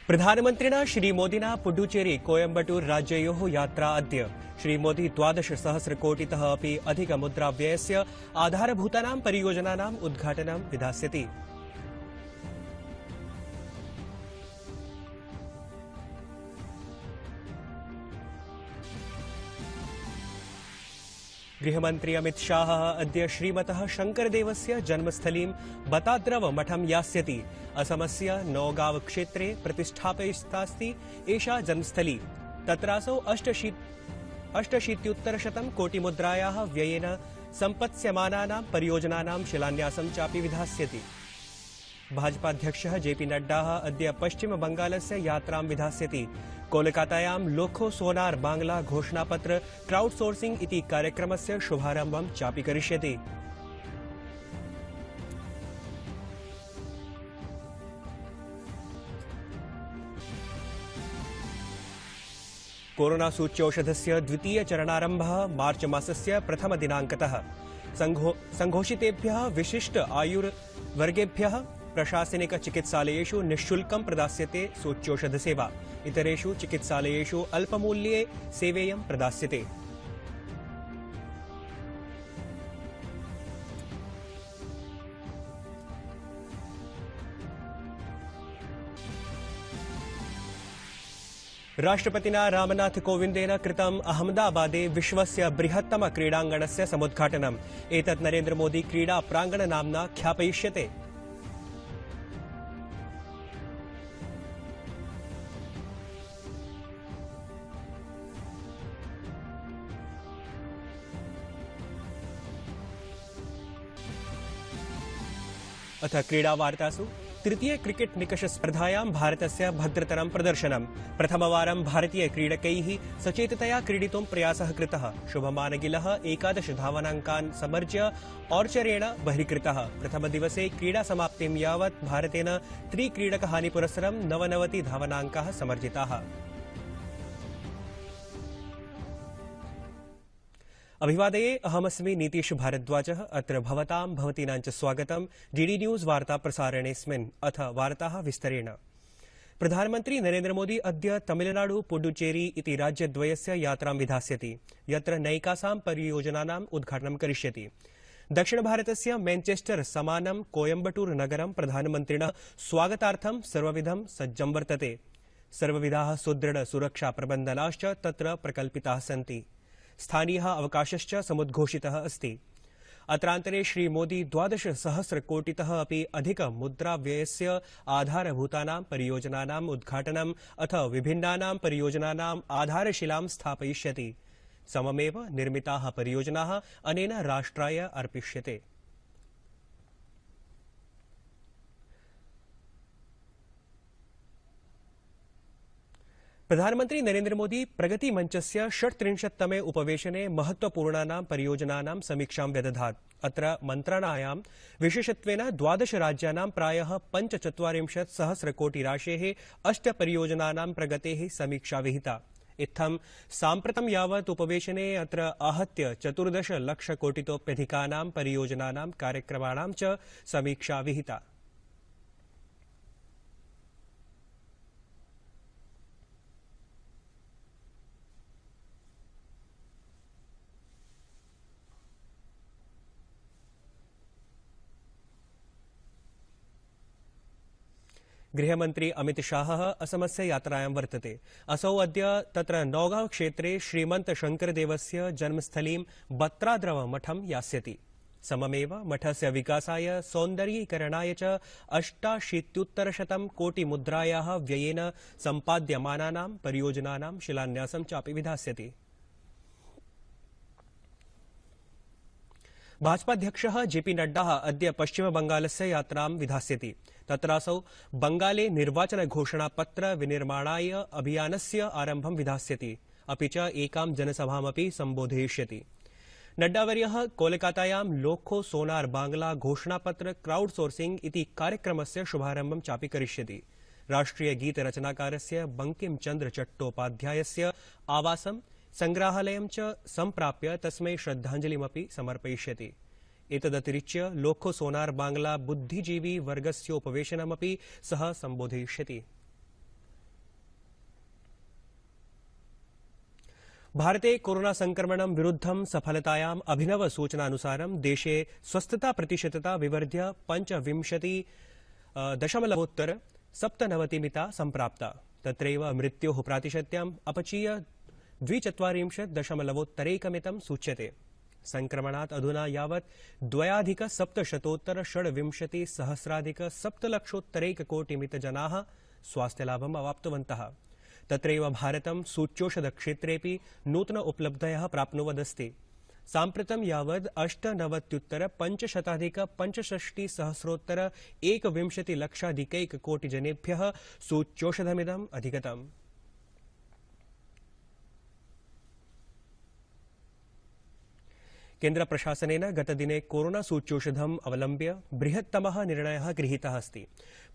प्रधानमन्त्रिणा श्रीमोदिना पुडुचेरी कोयम्बटूर राज्ययोः यात्रा अद्य। श्रीमोदी 12,000,000,000-तः अपि अधिकमुद्राव्ययस्य आधारभूतानां परियोजनानाम् उद्घाटनं विधास्यति। गृहमन्त्री अमित शाह अद्य श्रीमतः शंकरदेवस्य जन्मस्थलीं बताद्रव मठं यास्यति। असमस्य नौगांव क्षेत्रे प्रतिष्ठापितास्ति एषा जन्मस्थली। तत्रासौ 88,100 कोटिमुद्रायाः व्ययेन सम्पत्स्यमानानां परियोजनानां शिलान्यासं चापि विधास्यति। भाजपाध्यक्षः जेपी नड्डा अद्य पश्चिम बंगालस्य यात्रां विधास्यति। कोलकातायां लोखो सोनार बांग्ला घोषणापत्र क्राउड सोर्सिंग इति कार्यक्रमस्य शुभारम्भं चापि करिष्यति। कोरोना सूच्यौषधस्य द्वितीय चरणारम्भः मार्च मासस्य प्रथमदिनाङ्कतः। संघोषितेभ्यः विशिष्ट आयुर्वर्गेभ्यः प्रशासनिक चिकित्सालयेषु निःशुल्कं प्रदास्यते सूच्यौषधसेवा। इतरेषु चिकित्सालयेषु अल्पमूल्ये सेवेयं प्रदास्यते। राष्ट्रपतिना रामनाथ कोविंदेन कृतं अहमदाबादे विश्वस्य बृहत्तम क्रीडाङ्गणस्य समुद्घाटनम्। एतत् नरेन्द्र मोदी क्रीडा प्राङ्गण नाम्ना ख्यापयिष्यते। अथ क्रीडावार्तासु तृतीय क्रिकेट निकष स्पर्धायां भारतस्य भद्रतरं प्रदर्शनम्। प्रथमवारं भारतीय क्रीडकैः सचेततया क्रीडितुं प्रयासः कृतः। शुभमान गिलः 11 धावनाङ्कान् समर्ज्य ऑर्चरेण बहिष्कृतः। प्रथमदिवसे क्रीडासमाप्तिं यावत् भारतेन त्रिक्रीडकहानिपुरस्सरं 99 धावनाङ्काः समर्जिताः। अभिवादये, अहमस्मि नीतीश भारद्वाजः। अत्र भवतां भवतीनां च स्वागतं डीडी न्यूज वार्ता प्रसारणेऽस्मिन्। अथ वार्ताः विस्तरेण। प्रधानमन्त्री नरेन्द्र मोदी अद्य तमिलनाडु पुडुचेरी इति राज्यद्वयस्य यात्रां विधास्यति, यत्र नैकासां परियोजनानाम् उद्घाटनं करिष्यति। दक्षिणभारतस्य मैनचेस्टर समानं कोयम्बटूर नगरं प्रधानमन्त्रिणः स्वागतार्थं सर्वविधं सज्जं वर्तते। सर्वविधाः सुदृढ सुरक्षा प्रबन्धनाश्च तत्र प्रकल्पिताः सन्ति। स्थानीयः अवकाशश्च समुद्घोषितः अस्ति। अत्रान्तरे श्रीमोदी 12,000,000,000-तः अपि अधिकमुद्राव्ययस्य आधारभूतानां परियोजनानाम् उद्घाटनम् अथ विभिन्नानां परियोजनानाम् आधारशिलां स्थापयिष्यति। सममेव निर्मिताः परियोजनाः अनेन राष्ट्राय अर्पिष्यते। प्रधानमन्त्री नरेन्द्र मोदी प्रगति मंचस्य 36तमे उपवेशने महत्वपूर्णानां परियोजनानां समीक्षां व्यदधात्। अत्र मन्त्रणायां विशेषत्वेन 12 राज्यानां प्रायः 45,000,000 कोटि राशेः 8 परियोजनानां प्रगतेः समीक्षा विहिता। इत्थं साम्प्रतं यावत् उपवेशने अत्र आहत्य 14 लक्ष कोटितोप्यधिकानां परियोजनानां कार्यक्रमाणां च समीक्षा विहिता। गृहमन्त्री अमित शाह असमस्य यात्रायां वर्तते। असौ अद्य तत्र नौगांव क्षेत्रे श्रीमन्त शंकरदेवस्य जन्मस्थलीं बत्राद्रव मठं यास्यति। सममेव मठस्य विकासाय सौन्दर्यीकरणाय च 88,100 कोटिमुद्रायाः व्ययेन सम्पाद्यमानानां परियोजनानां शिलान्यासं चापि विधास्यति। भाजपाध्यक्षः जेपी नड्डा अद्य पश्चिम बंगालस्य यात्रां विधास्यति। तत्रासौ बंगाले निर्वाचन घोषणापत्र विनिर्माणाय अभियानस्य आरम्भं विधास्यति, अपि च एकां जनसभामपि सम्बोधयिष्यति। नड्डावर्यः कोलकातायां लोखो सोनार बांग्ला घोषणापत्र क्राउड सोर्सिंग इति कार्यक्रमस्य शुभारम्भं चापि करिष्यति। राष्ट्रिय गीत रचनाकारस्य बंकिम चंद्र चट्टोपाध्यायस्य आवासं संग्रहालयं च सम्प्राप्य तस्मै श्रद्धाञ्जलिमपि समर्पयिष्यति। एतदतिरिच्य लोखो सोनार बांग्ला बुद्धिजीवी वर्गस्योपवेशनमपि सः सम्बोधयिष्यति। भारते कोरोना संक्रमणं विरुद्धं सफलतायाम् अभिनव सूचनानुसारं देशे स्वस्थताप्रतिशतता विवर्ध्य 25.97% सम्प्राप्ता। तत्रैव मृत्योः प्रातिशत्यम् अपचीय 42.1% सूच्यते। संक्रमणात् अधुना यावत् 2,760,000,7,लक्षोत्तरैककोटिमितजनाः स्वास्थ्यलाभम् अवाप्तवन्तः। तत्रैव भारतं सूच्यौषधक्षेत्रेऽपि नूतन उपलब्धयः प्राप्नुवदस्ति। साम्प्रतं यावत् 98,565,601,000,000 सूच्यौषधमिदम् अधिगतम्। केन्द्रप्रशासनेन गतदिने कोरोना सूच्यौषधम् अवलम्ब्य बृहत्तमः निर्णयः गृहीतः अस्ति।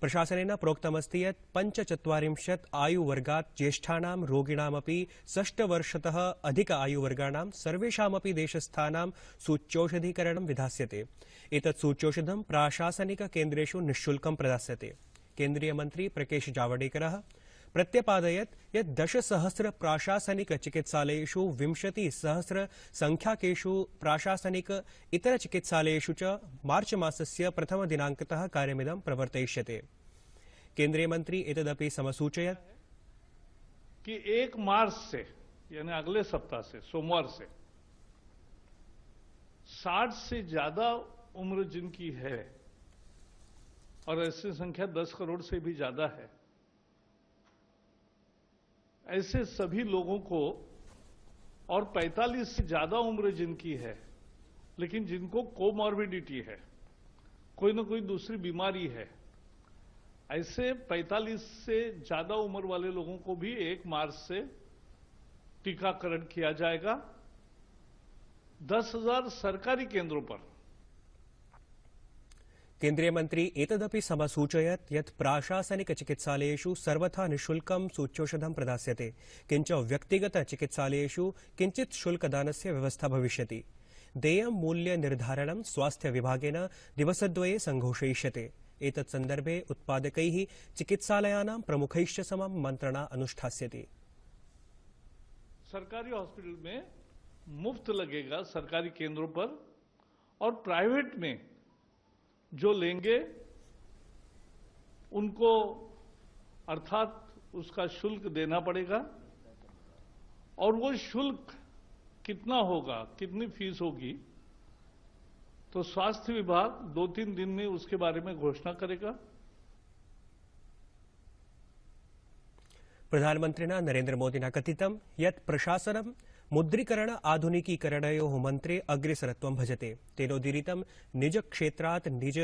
प्रशासनेन प्रोक्तमस्ति यत् 45 आयुवर्गात् ज्येष्ठानां रोगिणामपि 6 वर्षतः अधिक आयुवर्गाणां सर्वेषामपि देशस्थानां सूच्यौषधीकरणं विधास्यते। एतत् सूच्यौषधं प्राशासनिक केन्द्रेषु निःशुल्कं प्रदास्यते। केन्द्रीय मन्त्री प्रकाश जावडेकरः प्रत्यपादयत् यत् 10,000 प्राशासनिक चिकित्सालयेषु 20,000 संख्याकेषु प्राशासनिक इतर चिकित्सालयेषु च मार्च मासस्य प्रथमदिनाङ्कतः कार्यमिदं प्रवर्तयिष्यते। केन्द्रीय मन्त्री एतदपि समसूचयत् कि 1 मार्च से यानी अगले सप्ताह से सोमवार से 60 से ज्यादा उम्र जिनकी है और ऐसी संख्या 10 करोड़ से भी ज्यादा है, ऐसे सभी लोगों को और 45 से ज्यादा उम्र जिनकी है लेकिन जिनको कोमॉर्बिडिटी है, कोई ना कोई दूसरी बीमारी है, ऐसे 45 से ज्यादा उम्र वाले लोगों को भी 1 मार्च से टीकाकरण किया जाएगा। 10,000 सरकारी केंद्रों पर। केन्द्रीय मन्त्री एतदपि समसूचयत् यत् प्राशासनिक चिकित्सालयेषु सर्वथा निःशुल्कं सूच्यौषधं प्रदास्यते, किञ्च व्यक्तिगत चिकित्सालयेषु किञ्चित् शुल्कदानस्य व्यवस्था भविष्यति। देयं मूल्यनिर्धारणं स्वास्थ्य विभागेन दिवसद्वये संघोषयिष्यते। एतत् सन्दर्भे उत्पादकैः चिकित्सालयानां प्रमुखैश्च समं मन्त्रणा अनुष्ठास्यति। सरकारी हॉस्पिटल में मुफ्त लगेगा सरकारी केंद्रों पर, और प्राइवेट में जो लेंगे उनको अर्थात उसका शुल्क देना पड़ेगा। और वो शुल्क कितना होगा, कितनी फीस होगी, तो स्वास्थ्य विभाग 2-3 दिन में उसके बारे में घोषणा करेगा। प्रधानमन्त्रिणा नरेन्द्र मोदिना कथितं यत् प्रशासनं मुद्रीकरण आधुनिकीकरणयोः मन्त्रे अग्रेसरत्वं भजते। तेनोदीरितं निज क्षेत्रात् निज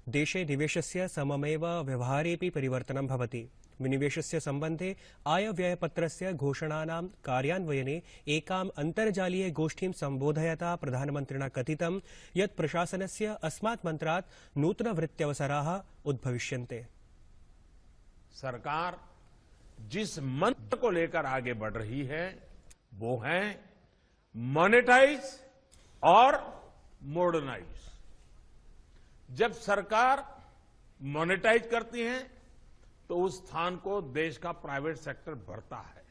देशे निवेशस्य सममेव व्यवहारेऽपि परिवर्तनं भवति। विनिवेशस्य सम्बन्धे आयव्ययपत्रस्य घोषणानां कार्यान्वयने एकाम् अन्तर्जालीय गोष्ठीं सम्बोधयता प्रधानमन्त्रिणा कथितं यत् प्रशासनस्य अस्मात् मन्त्रात् नूतनवृत्त्यवसराः उद्भविष्यन्ते। सरकार जिस मंत्र को लेकर आगे बढ़ रही है वो है मॉनेटाइज और मॉडर्नाइज। जब सरकार मॉनेटाइज करती है तो उस स्थान को देश का प्राइवेट सेक्टर भरता है।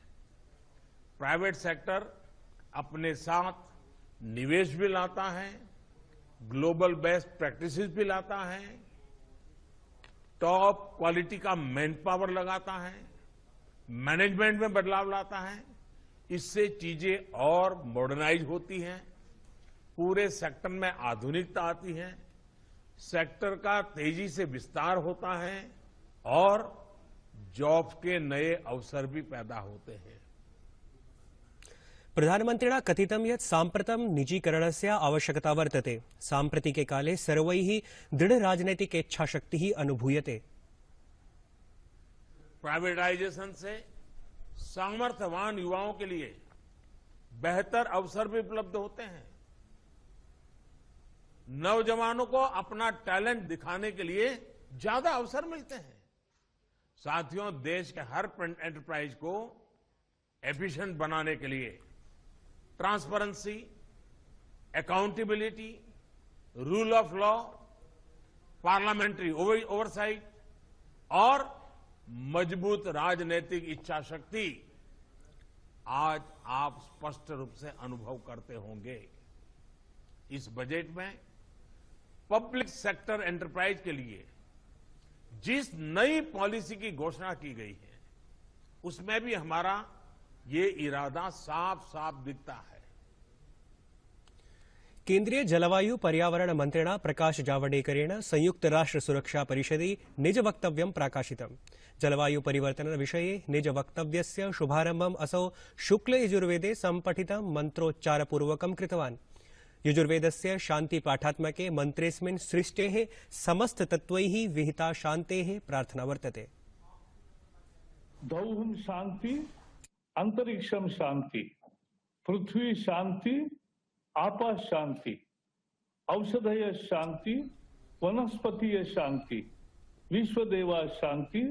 प्राइवेट सेक्टर अपने साथ निवेश भी लाता है, ग्लोबल बेस्ट प्रैक्टिसेस भी लाता है, टॉप क्वालिटी का मैन पावर लगाता है, मैनेजमेंट में बदलाव लाता है। इससे चीजें और मॉडर्नाइज होती हैं, पूरे सेक्टर में आधुनिकता आती है, सेक्टर का तेजी से विस्तार होता है और जॉब्स के नए अवसर भी पैदा होते हैं। प्रधानमन्त्रिणा कथितं यत् साम्प्रतं निजीकरणस्य आवश्यकता वर्तते। साम्प्रतिके काले सर्वैः दृढराजनैतिकेच्छाशक्तिः अनुभूयते। प्राइवेटाइजेशन से सामर्थ्यवान युवाओं के लिए बेहतर अवसर भी उपलब्ध होते हैं। नौजवानों को अपना टैलेंट दिखाने के लिए ज्यादा अवसर मिलते हैं। साथियों, देश के हर एंटरप्राइज को एफिशिएंट बनाने के लिए transparency, accountability, rule of law, parliamentary oversight और मजबूत राजनीतिक इच्छा शक्ति आज आप स्पष्ट रूप से अनुभव करते होंगे। इस बजट में पब्लिक सेक्टर एंटरप्राइज के लिए जिस नई पॉलिसी की घोषणा की गई है, उसमें भी हमारा ये इरादा साफ साफ दिखता है। केन्द्रीय जलवायु पर्यावरण मन्त्रिणा प्रकाश जावडेकरेण संयुक्त राष्ट्र सुरक्षा परिषदि निज वक्तव्यं प्राकाशितम्। जलवायु परिवर्तन विषये निज वक्तव्यस्य शुभारम्भम् असौ शुक्ल यजुर्वेदे सम्पठितं मन्त्रोच्चारपूर्वकं कृतवान्। यजुर्वेदस्य शान्तिपाठात्मके मन्त्रेऽस्मिन् सृष्टेः समस्ततत्त्वैः विहिता शान्तेः प्रार्थना वर्तते। दौहम शांति, अंतरिक्षम शांति, पृथ्वी शांति, आपा शांति, औषधय शांति, वनस्पतीय शांति, विश्वदेवा शांति,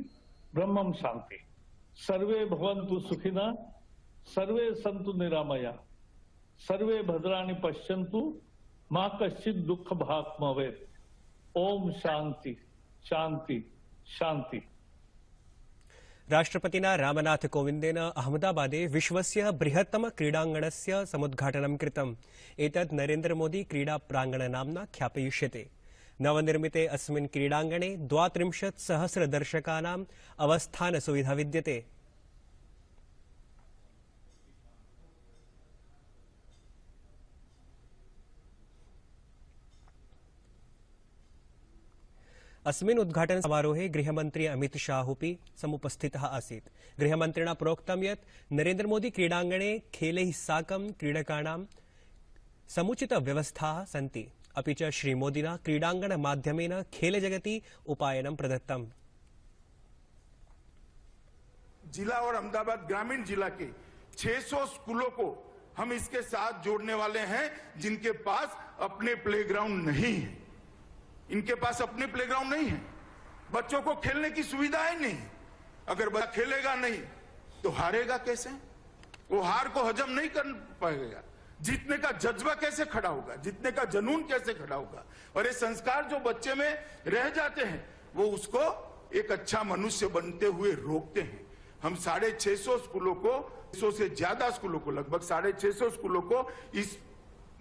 ब्रह्मम शांति। सर्वे भवन्तु सुखिनः, सर्वे सन्तु निरामया, सर्वे भद्राणि पश्यन्तु, मा कश्चित् दुःख भाग् भवेत्। ओम शांति शांति शांति। राष्ट्रपतिना रामनाथ कोविन्देन अहमदाबादे विश्वस्य बृहत्तम क्रीडाङ्गणस्य समुद्घाटनं कृतम्। एतत् नरेन्द्र मोदी क्रीडा प्राङ्गण नाम्ना ख्यापयिष्यते। नवनिर्मिते अस्मिन् क्रीडाङ्गणे 32,000 दर्शकानाम् अवस्थानसुविधा विद्यते। अस्मिन् उद्घाटन समारोहे गृहमन्त्री अमित शाहोऽपि समुपस्थितः आसीत्। गृहमन्त्रिणा प्रोक्तं यत् नरेन्द्र मोदी क्रीडाङ्गणे खेलैः साकं क्रीडकाणां समुचित व्यवस्थाः सन्ति। अपि च श्रीमोदिना क्रीडाङ्गण माध्यमेन खेलजगति उपायनं प्रदत्तम्। जिला और अहमदाबाद ग्रामीण जिला के 600 स्कूलों को हम इसके साथ जोड़ने वाले हैं, जिनके पास अपने प्लेग्राउंड नहीं है। इनके पास अपने प्लेग्राउंड नहीं है, बच्चों को खेलने की सुविधाएं नहीं। अगर बच्चा खेलेगा नहीं तो हारेगा कैसे? वो हार को हजम नहीं कर पाएगा। जीतने का जज्बा कैसे खड़ा होगा? जीतने का जुनून कैसे खड़ा होगा? और ये संस्कार जो बच्चे में रह जाते हैं, वो उसको एक अच्छा मनुष्य बनते हुए रोकते हैं। हम 650 स्कूलों को, 100 से ज्यादा स्कूलों को, लगभग 650 स्कूलों को इस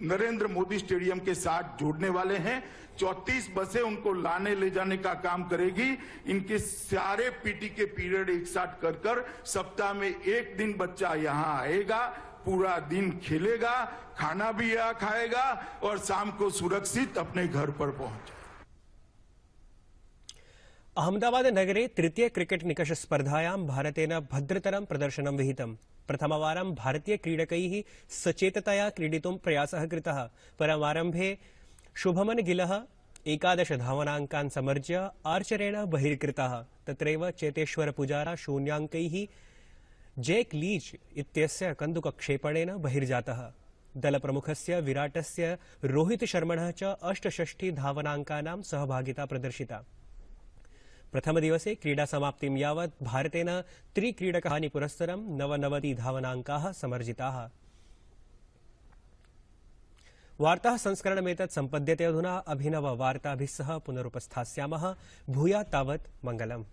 नरेंद्र मोदी स्टेडियम के साथ जोड़ने वाले हैं। 34 बसें उनको लाने ले जाने का काम करेगी। इनके सारे पीटी के पीरियड एक साथ कर सप्ताह में एक दिन बच्चा यहाँ आएगा, पूरा दिन खेलेगा, खाना भी यहाँ खाएगा और शाम को सुरक्षित अपने घर पर पहुंचे। अहमदाबाद नगरे तृतीय क्रिकेट निकष स्पर्धायां भारतेन भद्रतरं प्रदर्शनं विहितम्। प्रथमवारं भारतीय क्रीडकैः सचेततया क्रीडितुं प्रयासः कृतः, परम् आरम्भे शुभमन गिलः 11 धावनाङ्कान् समर्ज्य आर्चरेण बहिर्कृतः। तत्रैव चेतेश्वर पुजारा शून्याङ्कैः जैक लीच इत्यस्य कन्दुकक्षेपणेन बहिर्जातः। दलप्रमुखस्य विराटस्य रोहित शर्मणः च 68 धावनाङ्कानां सहभागिता प्रदर्शिता। प्रथमदिवसे क्रीडा समाप्तिं यावत् भारतेन त्रिक्रीडकहानि पुरस्सरं 99 धावनाङ्काः समर्जिताः। वार्ताः संस्करणमेतत् सम्पद्यते। अधुना अभिनववार्ताभिः सह पुनरुपस्थास्यामः। भूयात् तावत् मङ्गलम्।